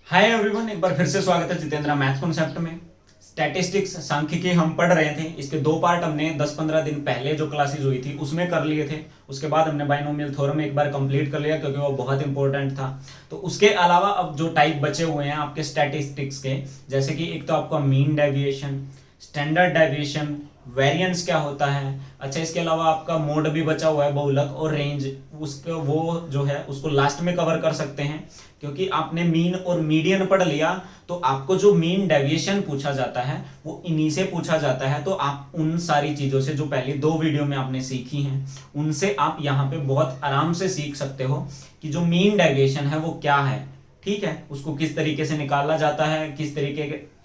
Hi everyone, एक बार फिर से स्वागत है जितेंद्र मैथ कॉन्सेप्ट में। स्टैटिस्टिक्स सांख्यिकी हम पढ़ रहे थे। इसके दो पार्ट हमने 10-15 दिन पहले जो क्लासेस हुई थी उसमें कर लिए थे। उसके बाद हमने बाइनोमियल थ्योरम एक बार कंप्लीट कर लिया क्योंकि वो बहुत इंपॉर्टेंट था। तो उसके अलावा अब जो टाइप बचे हुए हैं आपके स्टैटिस्टिक्स के, जैसे कि एक तो आपका mean deviation, standard deviation, variance क्या होता है। अच्छा, इसके अलावा आपका मोड भी बचा हुआ है, बहुलक और रेंज। उसको वो जो है उसको लास्ट में कवर कर सकते हैं क्योंकि आपने मीन और मीडियन पढ़ लिया। तो आपको जो मीन डेविएशन पूछा जाता है वो इन्हीं से पूछा जाता है। तो आप उन सारी चीजों से जो पहली दो वीडियो में आपने सीखी हैं उनसे आप यहाँ पे बहुत आराम से सीख सकते हो कि जो मीन डेविएशन है वो क्या है। ठीक है, उसको किस तरीके से निकाला जाता है, किस तरीके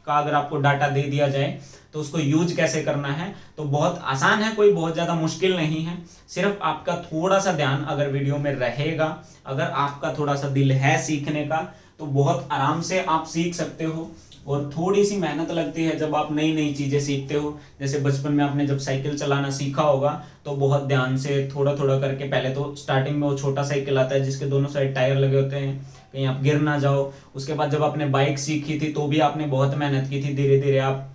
का अगर आपको डाटा दे दिया जाए तो उसको यूज कैसे करना है। तो बहुत आसान है, कोई बहुत ज्यादा मुश्किल नहीं है। सिर्फ आपका थोड़ा सा ध्यान अगर वीडियो में रहेगा, अगर आपका थोड़ा सा दिल है सीखने का, तो बहुत आराम से आप सीख सकते हो। और थोड़ी सी मेहनत लगती है जब आप नई नई चीजें सीखते हो। जैसे बचपन में आपने जब साइकिल चलाना सीखा होगा तो बहुत ध्यान से थोड़ा थोड़ा करके, पहले तो स्टार्टिंग में वो छोटा साइकिल आता है जिसके दोनों साइड टायर लगे होते हैं, कहीं आप गिर ना जाओ। उसके बाद जब आपने बाइक सीखी थी तो भी आपने बहुत मेहनत की थी। धीरे धीरे आप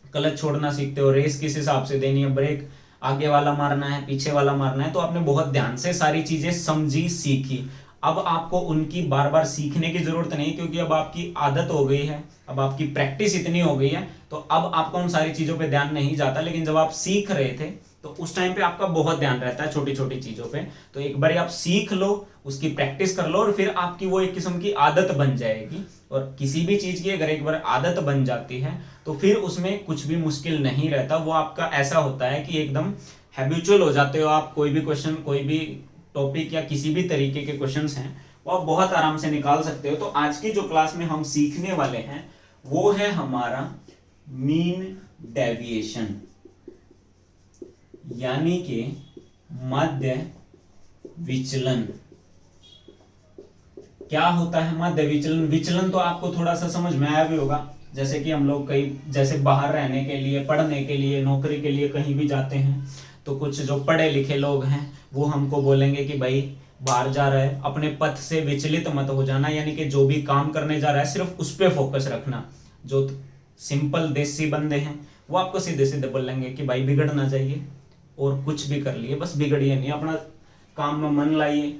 क्लच छोड़ना सीखते हो, रेस किस हिसाब से देनी है, ब्रेक आगे वाला मारना है, पीछे वाला मारना है। तो आपने बहुत ध्यान से सारी चीजें समझी, सीखी। अब आपको उनकी बार बार सीखने की जरूरत नहीं क्योंकि अब आपकी आदत हो गई है, अब आपकी प्रैक्टिस इतनी हो गई है। तो अब आपका उन सारी चीजों पे ध्यान नहीं जाता। लेकिन जब आप सीख रहे थे तो उस टाइम पे आपका बहुत ध्यान रहता है छोटी छोटी चीजों पे। तो एक बार आप सीख लो, उसकी प्रैक्टिस कर लो और फिर आपकी वो एक किस्म की आदत बन जाएगी। और किसी भी चीज की अगर एक बार आदत बन जाती है तो फिर उसमें कुछ भी मुश्किल नहीं रहता। वो आपका ऐसा होता है कि एकदम हैबिचुअल हो जाते हो आप। कोई भी क्वेश्चन, कोई भी टॉपिक या किसी भी तरीके के क्वेश्चंस हैं वो आप बहुत आराम से निकाल सकते हो। तो आज की जो क्लास में हम सीखने वाले हैं वो है हमारा मीन डेविएशन, यानी कि मध्य विचलन। क्या होता है मध्य विचलन? विचलन तो आपको थोड़ा सा समझ में आया भी होगा। जैसे कि हम लोग कई, जैसे बाहर रहने के लिए, पढ़ने के लिए, नौकरी के लिए कहीं भी जाते हैं तो कुछ जो पढ़े लिखे लोग हैं वो हमको बोलेंगे कि भाई बाहर जा रहा है, अपने पथ से विचलित मत हो जाना, यानी कि जो भी काम करने जा रहा है सिर्फ उस पर फोकस रखना। जो सिंपल देसी बंदे हैं वो आपको सीधे सीधे बोलेंगे कि भाई बिगड़ना चाहिए और कुछ भी कर लिए, बस बिगड़िए नहीं, अपना काम में मन लाइए।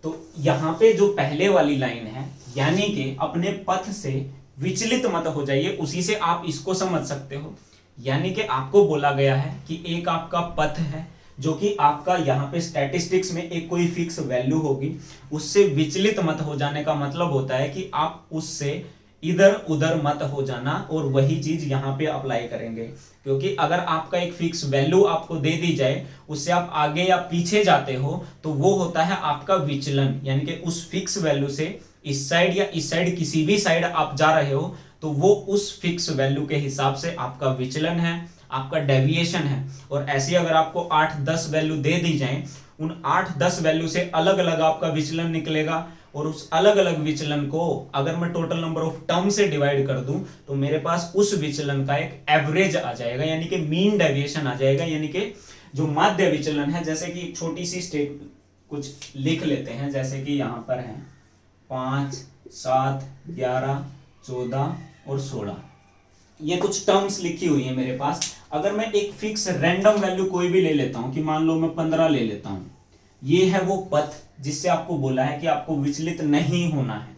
तो यहाँ पे जो पहले वाली लाइन है, यानी कि अपने पथ से विचलित मत हो जाइए, उसी से आप इसको समझ सकते हो। यानी कि आपको बोला गया है कि एक आपका पथ है जो कि आपका यहाँ पे स्टैटिस्टिक्स में एक कोई फिक्स वैल्यू होगी, उससे विचलित मत हो जाने का मतलब होता है कि आप उससे इधर उधर मत हो जाना। और वही चीज यहाँ पे अप्लाई करेंगे क्योंकि अगर आपका एक फिक्स वैल्यू आपको दे दी जाए, उससे आप आगे या पीछे जाते हो तो वो होता है आपका विचलन। यानी कि उस फिक्स वैल्यू से इस साइड या इस साइड, किसी भी साइड आप जा रहे हो तो वो उस फिक्स वैल्यू के हिसाब से आपका विचलन है, आपका डेविएशन है। और ऐसी अगर आपको 8-10 वैल्यू दे दी जाए, उन 8-10 वैल्यू से अलग अलग आपका विचलन निकलेगा। और उस अलग अलग विचलन को अगर मैं टोटल नंबर ऑफ टर्म से डिवाइड कर दूं तो मेरे पास उस विचलन का एक एवरेज आ जाएगा, यानी कि मीन डेविएशन आ जाएगा, यानी कि जो माध्य विचलन है। जैसे कि छोटी सी स्टेट कुछ लिख लेते हैं, जैसे कि यहां पर है 5, 7, 11, 14 और 16, ये कुछ टर्म्स लिखी हुई है मेरे पास। अगर मैं एक फिक्स रैंडम वैल्यू कोई भी ले लेता हूं, कि मान लो मैं 15 ले लेता हूं, ये है वो पथ जिससे आपको बोला है कि आपको विचलित नहीं होना है।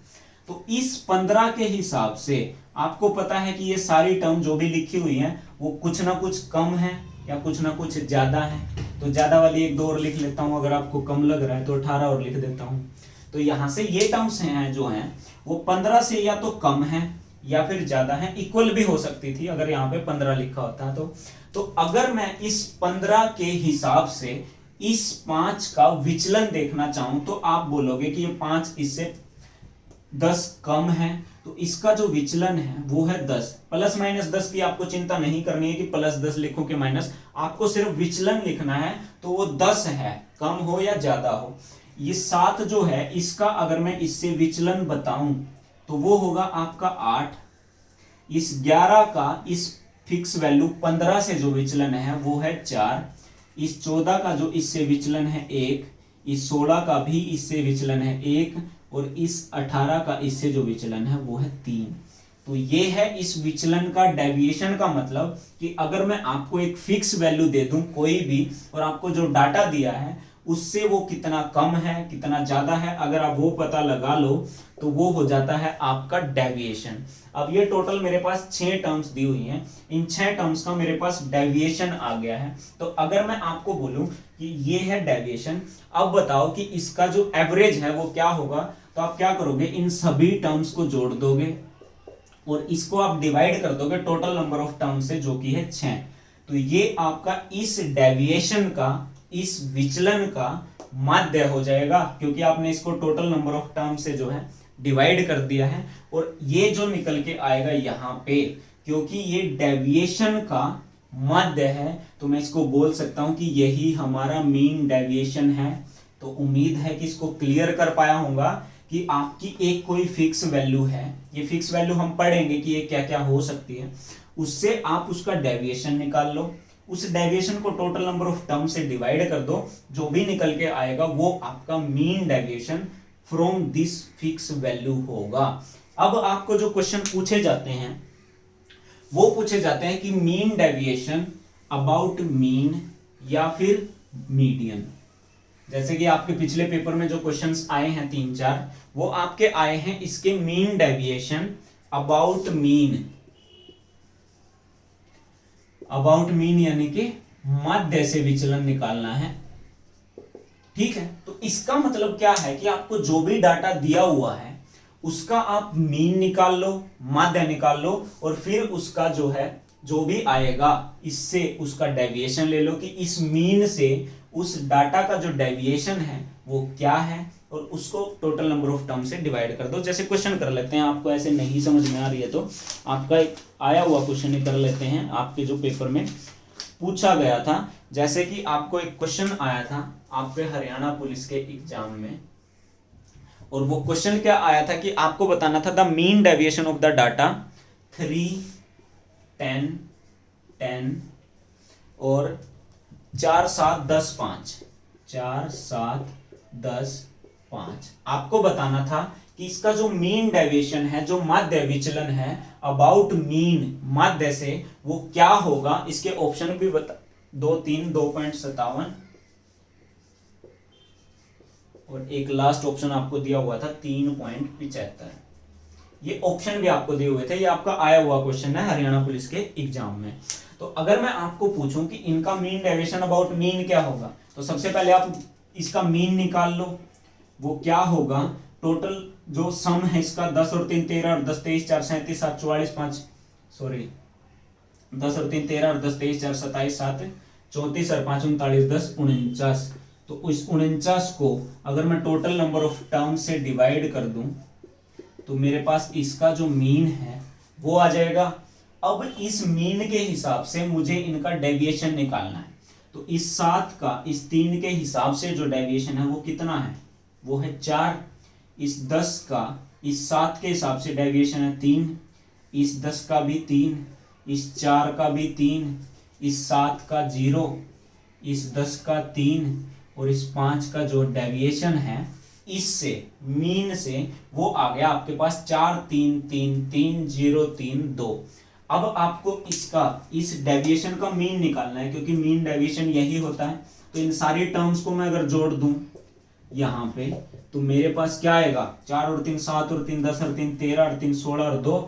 तो इस 15 के हिसाब से आपको पता है कि ये सारी टर्म जो भी लिखी हुई है वो कुछ ना कुछ कम है या कुछ ना कुछ ज्यादा है। तो ज्यादा वाली एक दो और लिख लेता हूं, अगर आपको कम लग रहा है तो 18 और लिख देता हूं। तो यहां से ये टर्म्स हैं जो हैं वो 15 से या तो कम है या फिर ज्यादा है, इक्वल भी हो सकती थी अगर यहाँ पे 15 लिखा होता। तो अगर मैं इस 15 के हिसाब से इस 5 का विचलन देखना चाहूं तो आप बोलोगे कि ये 5 इससे 10 कम है, तो इसका जो विचलन है वो है 10। प्लस माइनस 10 की आपको चिंता नहीं करनी है कि प्लस 10 लिखो कि माइनस, आपको सिर्फ विचलन लिखना है। तो वो 10 है, कम हो या ज्यादा हो। ये 7 जो है इसका अगर मैं इससे विचलन बताऊं तो वो होगा आपका 8। इस 11 का इस फिक्स वैल्यू 15 से जो विचलन है वो है 4। इस 14 का जो इससे विचलन है 1, इस 16 का भी इससे विचलन है 1, और इस 18 का इससे जो विचलन है वो है 3। तो ये है इस विचलन का डेविएशन का मतलब कि अगर मैं आपको एक फिक्स वैल्यू दे दूं कोई भी और आपको जो डाटा दिया है उससे वो कितना कम है कितना ज्यादा है, अगर आप वो पता लगा लो तो वो हो जाता है आपका डेविएशन। अब ये टोटल मेरे पास 6 टर्म्स दी हुई हैं, इन 6 टर्म्स का मेरे पास डेविएशन आ गया है। तो अगर मैं आपको बोलूं कि ये है डेविएशन, अब बताओ कि इसका जो एवरेज है वो क्या होगा, तो आप क्या करोगे, इन सभी टर्म्स को जोड़ दोगे और इसको आप डिवाइड कर दोगे टोटल नंबर ऑफ टर्म्स से जो कि है 6। तो ये आपका इस डेविएशन का, इस विचलन का माध्य हो जाएगा, क्योंकि आपने इसको टोटल नंबर ऑफ टर्म से जो है डिवाइड कर दिया है। और ये जो निकल के आएगा यहाँ पे, क्योंकि ये डेविएशन का माध्य है, तो मैं इसको बोल सकता हूं कि यही हमारा मीन डेविएशन है। तो उम्मीद है कि इसको क्लियर कर पाया होगा कि आपकी एक कोई फिक्स वैल्यू है, ये फिक्स वैल्यू हम पढ़ेंगे कि ये क्या क्या हो सकती है, उससे आप उसका डेविएशन निकाल लो, उस डेविएशन को टोटल नंबर ऑफ टर्म से डिवाइड कर दो, जो भी निकल के आएगा वो आपका mean deviation from this fix value होगा। अब आपको जो क्वेश्चन पूछे जाते हैं वो पूछे जाते हैं कि मीन डेविएशन अबाउट मीन या फिर मीडियन। जैसे कि आपके पिछले पेपर में जो क्वेश्चंस आए हैं 3-4, वो आपके आए हैं इसके mean deviation about mean, about mean यानी कि माध्य से विचलन निकालना है। ठीक है, तो इसका मतलब क्या है कि आपको जो भी डाटा दिया हुआ है उसका आप मीन निकाल लो, माध्य निकाल लो, और फिर उसका जो है जो भी आएगा इससे उसका डेविएशन ले लो कि इस मीन से उस डाटा का जो डेविएशन है वो क्या है, और उसको टोटल नंबर ऑफ टर्म से डिवाइड कर दो। जैसे क्वेश्चन कर लेते हैं, आपको ऐसे नहीं समझ में आ रही है तो आपका एक आया हुआ क्वेश्चन ही कर लेते हैं, आपके जो पेपर में पूछा गया था। जैसे कि आपको एक क्वेश्चन आया था आपके हरियाणा पुलिस के एग्जाम में, और वो क्वेश्चन क्या आया था कि आपको बताना था the mean deviation of the data 3, 10, 10 और 4, 7, 10, 5, 4, 7, 10, 5। आपको बताना था कि इसका जो मीन डेविएशन है, जो माध्य विचलन है अबाउट मीन माध्य से, वो क्या होगा। इसके ऑप्शन भी बता 2, 3, 2.57 और एक लास्ट ऑप्शन आपको दिया हुआ था 3.75। ये ऑप्शन भी आपको दिए हुए थे, ये आपका आया हुआ क्वेश्चन है हरियाणा पुलिस के एग्जाम में। तो अगर मैं आपको पूछूं कि इनका मीन डेविएशन अबाउट मीन क्या होगा, तो सबसे पहले आप इसका मीन निकाल लो, वो क्या होगा। टोटल जो सम है इसका 10 और 3 13 और 10 23 4 37 7 44 5 सॉरी 10 और 3 13 और 10 23 4 27 7 34 और 5 39 10 49। तो इस 49 को अगर मैं टोटल नंबर ऑफ टर्म से डिवाइड कर दूं तो मेरे पास इसका जो मीन है वो आ जाएगा। अब इस मीन के हिसाब से मुझे इनका डेविएशन निकालना है। तो इस 7 का इस 3 के हिसाब से जो डेविएशन है वो कितना है, वो है 4। इस 10 का इस 7 के हिसाब से डेविएशन है 3, इस 10 का भी 3, इस 4 का भी 3, इस 7 का 0, इस 10 का 3 और इस 5 का जो डेविएशन है इससे मीन से वो आ गया आपके पास 4 3 3 3 0 3 2। अब आपको इसका इस डेविएशन का मीन निकालना है, क्योंकि मीन डेविएशन यही होता है। तो इन सारी टर्म्स को मैं अगर जोड़ दूं यहाँ पे तो मेरे पास क्या आएगा, 4 और 3 7 और 3 10 और 3 13 और 3 16 और 2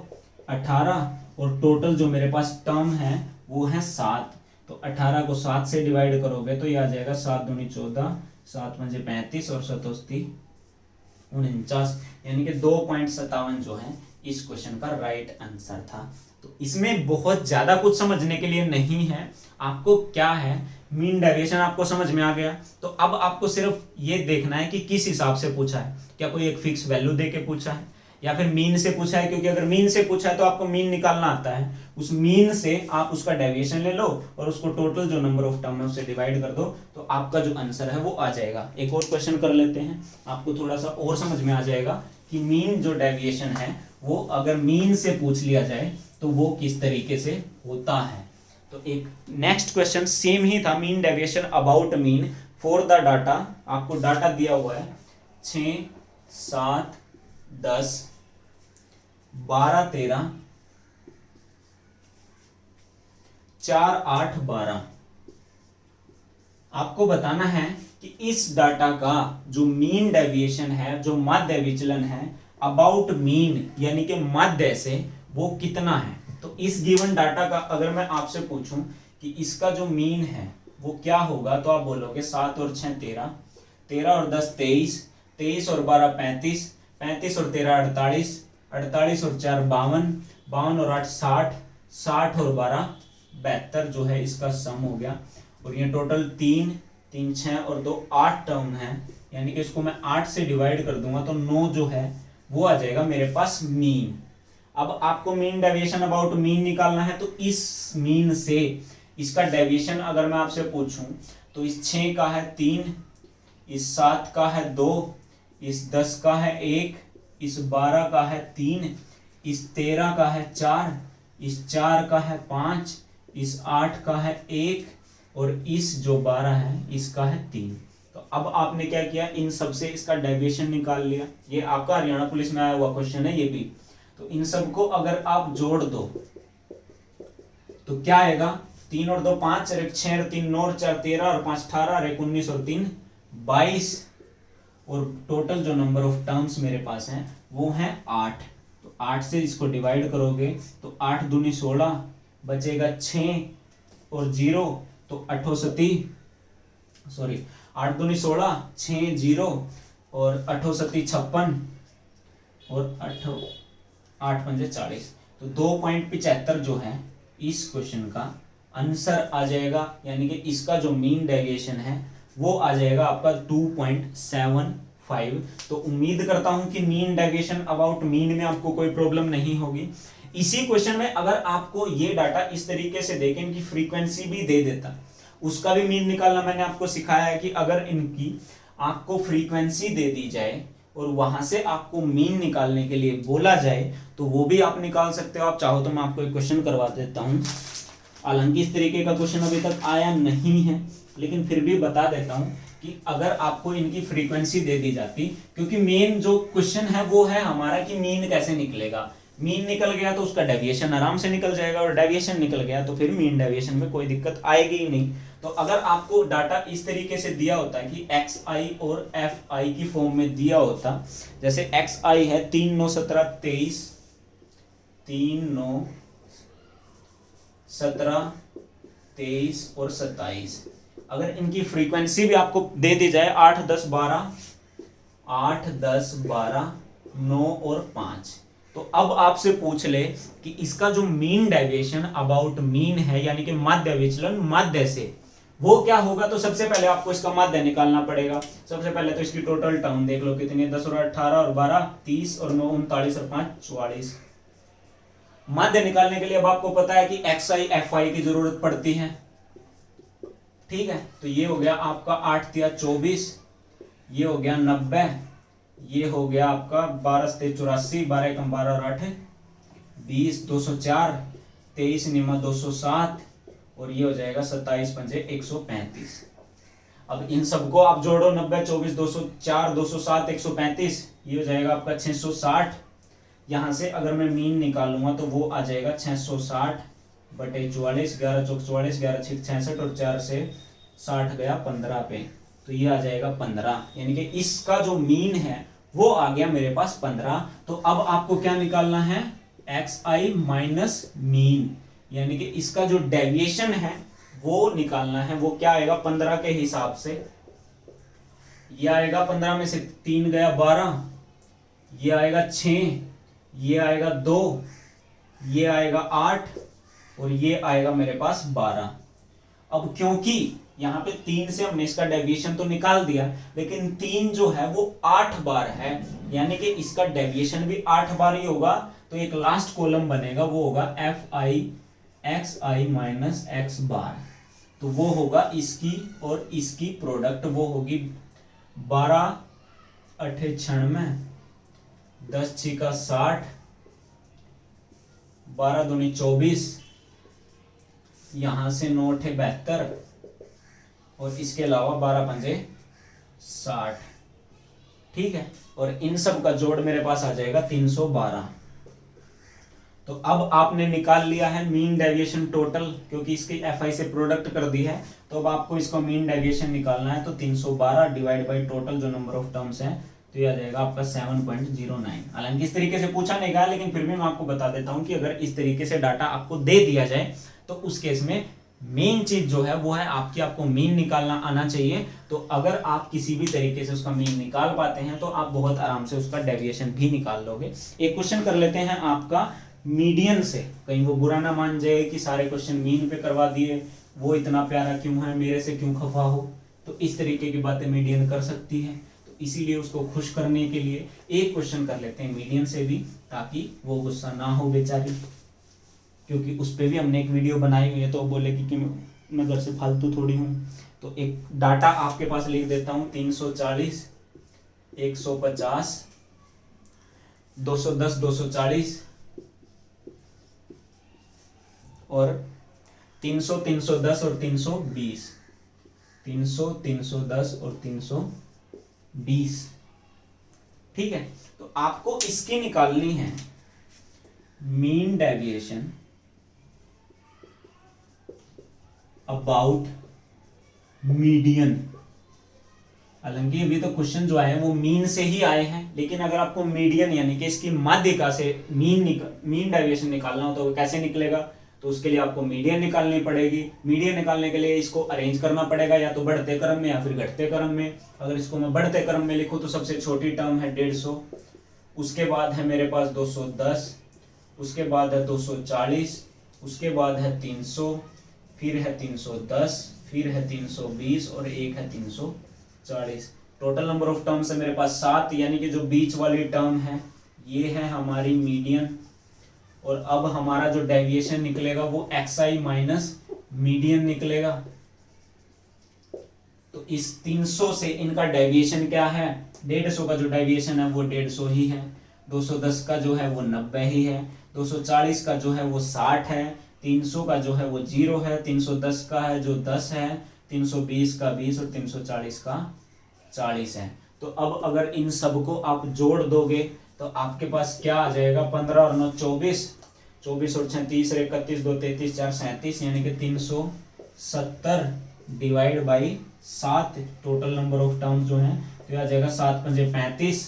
18 और टोटल जो मेरे पास टर्म है वो है 7। तो 18 को 7 से डिवाइड करोगे तो ये आ जाएगा 7 दूनी 14, 7 पंजे 35 और 7 49, यानी कि 2.57 जो है इस क्वेश्चन का राइट आंसर था। तो इसमें बहुत ज्यादा कुछ समझने के लिए नहीं है, आपको क्या है मीन डेविएशन आपको समझ में आ गया। तो अब आपको सिर्फ ये देखना है कि किस हिसाब से पूछा है, क्या कोई एक फिक्स वैल्यू दे के पूछा है या फिर मीन से पूछा है। क्योंकि अगर मीन से पूछा है तो आपको मीन निकालना आता है, उस मीन से आप उसका डेविएशन ले लो और उसको टोटल जो नंबर ऑफ टर्म है उससे डिवाइड कर दो, तो आपका जो आंसर है वो आ जाएगा। एक और क्वेश्चन कर लेते हैं, आपको थोड़ा सा और समझ में आ जाएगा कि मीन जो डेविएशन है वो अगर मीन से पूछ लिया जाए तो वो किस तरीके से होता है। तो एक नेक्स्ट क्वेश्चन सेम ही था, mean deviation about mean for the data. आपको डाटा दिया हुआ है 6 7 10, 12 13, 4 8 12। आपको बताना है कि इस डाटा का जो मीन डेविएशन है, जो माध्य विचलन है अबाउट मीन यानी कि माध्य से, वो कितना है। तो इस गिवन डाटा का अगर मैं आपसे पूछूं कि इसका जो मीन है वो क्या होगा, तो आप बोलोगे 7 और 6 13, 13 और 10 23, 23 और 12 35, 35 और 13 48, 48 और 4 52, 52 और 8 60, 60 और 12 72 जो है इसका सम हो गया। और ये टोटल 3 3 6 और 2 8 टर्म है, यानी कि इसको मैं 8 से डिवाइड कर दूंगा तो 9 जो है वो आ जाएगा मेरे पास मीन। अब आपको मीन डेविएशन अबाउट मीन निकालना है, तो इस मीन से इसका डेविएशन अगर मैं आपसे पूछूं तो इस 6 का है 3, इस 7 का है 2, इस 10 का है 1, इस 12 का है 3, इस 13 का है 4, इस 4 का है 5, इस 8 का है 1 और इस जो 12 है इसका है 3। तो अब आपने क्या किया, इन सब से इसका डेविएशन निकाल लिया। ये आपका हरियाणा पुलिस में आया हुआ क्वेश्चन है ये भी। तो इन सबको अगर आप जोड़ दो तो क्या आएगा, 3 और 2 5 और 1 6 और 3 9 और 4 13 और 5 18 और 1 19 और 3 22 और टोटल जो नंबर ऑफ टर्म्स मेरे पास हैं वो हैं 8। तो 8 से इसको डिवाइड करोगे तो 8 दूनी 16, बचेगा 6 और 0 तो 8 दूनी 16, 6 0 और 8 56 और 8 पंजे 40। तो 2.75 जो है इस क्वेश्चन का आंसर आ जाएगा, यानी कि इसका जो मीन डेविएशन है वो आ जाएगा आपका 2.75। तो उम्मीद करता हूं कि मीन डेविएशन अबाउट मीन में आपको कोई प्रॉब्लम नहीं होगी। इसी क्वेश्चन में अगर आपको ये डाटा इस तरीके से देखें, इनकी फ्रीक्वेंसी भी दे देता, उसका भी मीन निकालना मैंने आपको सिखाया है कि अगर इनकी आपको फ्रीक्वेंसी दे दी जाए और वहां से आपको मीन निकालने के लिए बोला जाए तो वो भी आप निकाल सकते हो। आप चाहो तो मैं आपको एक क्वेश्चन करवा देता हूं, हालांकि इस तरीके का क्वेश्चन अभी तक आया नहीं है, लेकिन फिर भी बता देता हूं कि अगर आपको इनकी फ्रीक्वेंसी दे दी जाती, क्योंकि मेन जो क्वेश्चन है वो है हमारा कि मीन कैसे निकलेगा। मीन निकल गया तो उसका डेविएशन आराम से निकल जाएगा, और डेविएशन निकल गया तो फिर मीन डेविएशन में कोई दिक्कत आएगी ही नहीं। तो अगर आपको डाटा इस तरीके से दिया होता है कि एक्स आई और एफ आई की फॉर्म में दिया होता, जैसे एक्स आई है 3 9 17 23, 3 9 17 23 और 27, अगर इनकी फ्रीक्वेंसी भी आपको दे दी जाए 8 10 12, 8 10 12 9 और 5, तो अब आपसे पूछ ले कि इसका जो मीन डेविएशन अबाउट मीन है, यानी कि माध्य विचलन माध्य से, वो क्या होगा। तो सबसे पहले आपको इसका माध्य निकालना पड़ेगा। सबसे पहले तो इसकी टोटल टर्म देख लो कितनी है, 10 और 18 और 12 30 और 9 39 और 5 44। माध्य निकालने के लिए अब आपको पता है कि एक्स आई एफ आई की जरूरत पड़ती है, ठीक है। तो ये हो गया आपका 8 3 24, ये हो गया 90, ये हो गया आपका 12 से 84, 12 एकम 12 और 8 20, 204, 23 निमा 207 और ये हो जाएगा 27 पंजे 135। अब इन सबको आप जोड़ो, 90 24 204 207 135, ये हो जाएगा आपका 660। यहां से अगर मैं मीन निकालूंगा तो वो आ जाएगा 660 बटे 44, 11 चौक 44, 11 6 66 और 4 से 60 गया 15 पे, तो ये आ जाएगा 15, यानी कि इसका जो मीन है वो आ गया मेरे पास 15। तो अब आपको क्या निकालना है, एक्स आई माइनस मीन, यानी कि इसका जो डेविएशन है वो निकालना है। वो क्या आएगा 15 के हिसाब से, ये आएगा 15 में से 3 गया 12, ये आएगा 6, ये आएगा 2, ये आएगा 8 और ये आएगा मेरे पास 12। अब क्योंकि यहां पे 3 से हमने इसका डेविएशन तो निकाल दिया, लेकिन 3 जो है वो 8 बार है, यानी कि इसका डेविएशन भी 8 बार ही होगा। तो एक लास्ट कॉलम बनेगा, वो होगा F I X I minus X bar, तो वो होगा इसकी और इसकी प्रोडक्ट, वो होगी 12 8 96, 10 6 का 60, 12 दूनी 24, यहां से 9 8 72 और इसके अलावा 12 पंजे 60। ठीक है, और इन सब का जोड़ मेरे पास आ जाएगा 312। तो अब आपने निकाल लिया है मीन डेविएशन टोटल, क्योंकि इसकी एफआई से प्रोडक्ट कर दी है, तो अब आपको इसका मीन डेविएशन निकालना है। तो 312 डिवाइड बाई टोटल जो नंबर ऑफ टर्म्स है, तो ये आ जाएगा आपका 7.09। हालांकि इस तरीके से पूछा नहीं गया, लेकिन फिर भी मैं आपको बता देता हूं कि अगर इस तरीके से डाटा आपको दे दिया जाए तो उस केस में मेन चीज जो है वो है आपको मीन निकालना आना चाहिए। तो अगर आप किसी भी तरीके से उसका मीन निकाल पाते हैं तो आप बहुत आराम से उसका डेविएशन भी निकाल लोगे। एक क्वेश्चन कर लेते हैं आपका मीडियन से, कहीं वो बुरा ना मान जाए कि सारे क्वेश्चन मीन पे करवा दिए, वो इतना प्यारा क्यों है, मेरे से क्यों खफा हो। तो इस तरीके की बातें मीडियन कर सकती है, तो इसीलिए उसको खुश करने के लिए एक क्वेश्चन कर लेते हैं मीडियन से भी, ताकि वो गुस्सा ना हो बेचारी, क्योंकि उस पर भी हमने एक वीडियो बनाई हुई है, तो वो बोलेगी कि मैं घर से फालतू थोड़ी हूँ। तो एक डाटा आपके पास लिख देता हूँ, 340, 150, 210, 240 और 300, 310 और 320, 300, 310 और 320। ठीक है, तो आपको इसकी निकालनी है मीन डेविएशन अबाउट मीडियन। हालांकि अभी तो क्वेश्चन जो आए हैं वो मीन से ही आए हैं, लेकिन अगर आपको मीडियन यानी कि इसकी माध्यिका से मीन डेविएशन निकालना हो तो कैसे निकलेगा, तो उसके लिए आपको मीडियन निकालनी पड़ेगी। मीडियन निकालने के लिए इसको अरेंज करना पड़ेगा, या तो बढ़ते क्रम में या फिर घटते क्रम में। अगर इसको मैं बढ़ते क्रम में लिखूं तो सबसे छोटी टर्म है 150, उसके बाद है मेरे पास 210, उसके बाद है 240, उसके बाद है 300, फिर है 310, फिर है 320 और एक है 340। टोटल नंबर ऑफ टर्म्स है मेरे पास 7, यानी कि जो बीच वाली टर्म है ये है हमारी मीडियन। और अब हमारा जो डेविएशन निकलेगा वो एक्सआई माइनस मीडियन निकलेगा। तो इस 300 से इनका डेविएशन क्या है, 150 का जो डेविएशन है वो 150 ही है, 210 का जो है वो 90 ही है, 240 का जो है वो 60 है, 300 का जो है वो 0 है, 310 का है जो 10 है, 320 का 20 और 340 का 40 है। तो अब अगर इन सबको आप जोड़ दोगे तो आपके पास क्या आ जाएगा, 15 और 9 24, 24 और 6 30 और 31 2 33 4 37, यानी कि 370 divide by 7 total number of terms जो है, तो आ जाएगा 7 पंजे 35,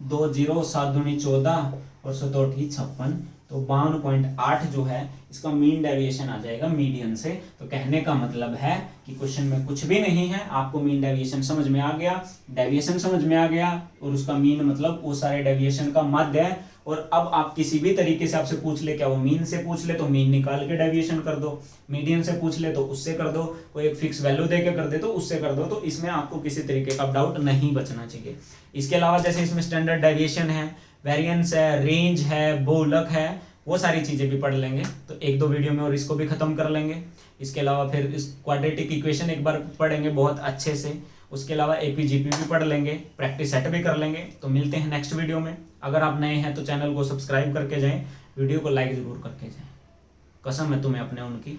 2 0, 7 दूनी 14 और 7 8 56। तो 52.8 जो है इसका मीन डेविएशन आ जाएगा मीडियन से। तो कहने का मतलब है कि क्वेश्चन में कुछ भी नहीं है, आपको मीन डेविएशन समझ में आ गया, डेविएशन समझ में आ गया, और उसका मीन मतलब वो सारे डेविएशन का माध्य है। और अब आप किसी भी तरीके से आपसे पूछ ले, क्या वो मीन से पूछ ले तो मीन निकाल के डेविएशन कर दो, मीडियन से पूछ ले तो उससे कर दो, कोई एक फिक्स वैल्यू दे के कर दे तो उससे कर दो। तो इसमें आपको किसी तरीके का डाउट नहीं बचना चाहिए। इसके अलावा जैसे इसमें स्टैंडर्ड डेविएशन है, वेरिएंस है, रेंज है, बहुलक है, वो सारी चीजें भी पढ़ लेंगे। तो 1-2 वीडियो में और इसको भी खत्म कर लेंगे। इसके अलावा फिर इस क्वाड्रेटिक इक्वेशन एक बार पढ़ेंगे बहुत अच्छे से। उसके अलावा एपीजीपी भी पढ़ लेंगे, प्रैक्टिस सेट भी कर लेंगे। तो मिलते हैं नेक्स्ट वीडियो में। अगर आप नए हैं तो चैनल को सब्सक्राइब करके जाएं, वीडियो को लाइक जरूर करके जाएं। कसम है तुम्हें अपने उनकी।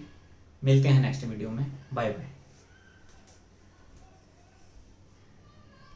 मिलते हैं नेक्स्ट वीडियो में, बाय बाय।